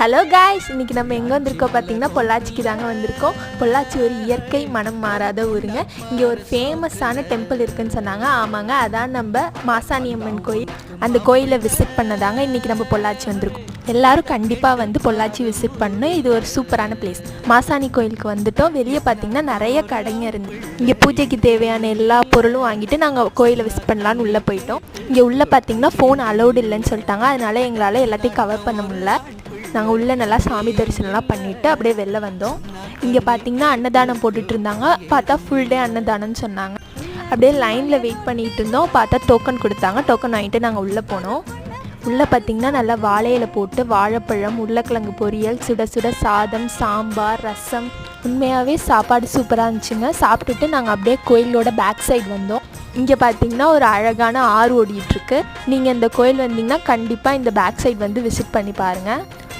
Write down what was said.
Hello guys, இன்றைக்கி நம்ம எங்கே வந்திருக்கோம் பார்த்தீங்கன்னா பொள்ளாச்சிக்கு தாங்க வந்திருக்கோம். பொள்ளாச்சி ஒரு இயற்கை மனம் மாறாத ஊருங்க. இங்கே ஒரு ஃபேமஸான டெம்பிள் இருக்குதுன்னு சொன்னாங்க. ஆமாங்க, அதான் நம்ம மாசாணியம்மன் கோயில். அந்த கோயிலை விசிட் பண்ணதாங்க இன்றைக்கி நம்ம பொள்ளாச்சி வந்திருக்கோம். எல்லோரும் கண்டிப்பாக வந்து பொள்ளாச்சி விசிட் பண்ணணும். இது ஒரு சூப்பரான பிளேஸ். மாசாணி கோயிலுக்கு வந்துட்டோம். வெளியே பார்த்திங்கன்னா நிறைய கடைங்க இருந்து இங்கே பூஜைக்கு தேவையான எல்லா பொருளும் வாங்கிட்டு நாங்கள் கோயிலை விசிட் பண்ணலான்னு உள்ளே போயிட்டோம். இங்கே உள்ளே பார்த்திங்கன்னா ஃபோன் அலௌடு இல்லைன்னு சொல்லிட்டாங்க. அதனால் எங்களால் எல்லாத்தையும் கவர் பண்ண முடியல. நாங்கள் உள்ளே நல்லா சாமி தரிசனம்லாம் பண்ணிவிட்டு அப்படியே வெளில வந்தோம். இங்கே பார்த்திங்கன்னா அன்னதானம் போட்டுட்டு இருந்தாங்க. பார்த்தா ஃபுல் டே அன்னதானம்னு சொன்னாங்க. அப்படியே லைனில் வெயிட் பண்ணிகிட்டு இருந்தோம். பார்த்தா டோக்கன் கொடுத்தாங்க. டோக்கன் வாங்கிட்டு நாங்கள் உள்ளே போனோம். உள்ளே பார்த்திங்கன்னா நல்லா வாழையில போட்டு வாழைப்பழம், உருளைக்கிழங்கு பொரியல், சுட சுட சாதம், சாம்பார், ரசம், உண்மையாகவே சாப்பாடு சூப்பராக இருந்துச்சுங்க. சாப்பிட்டுட்டு நாங்கள் அப்படியே கோயிலோட பேக் சைடு வந்தோம். இங்கே பார்த்திங்கன்னா ஒரு அழகான ஆறு ஓடிட்டுருக்கு. நீங்கள் இந்த கோயில் வந்தீங்கன்னா கண்டிப்பாக இந்த பேக் சைடு வந்து விசிட் பண்ணி பாருங்கள்.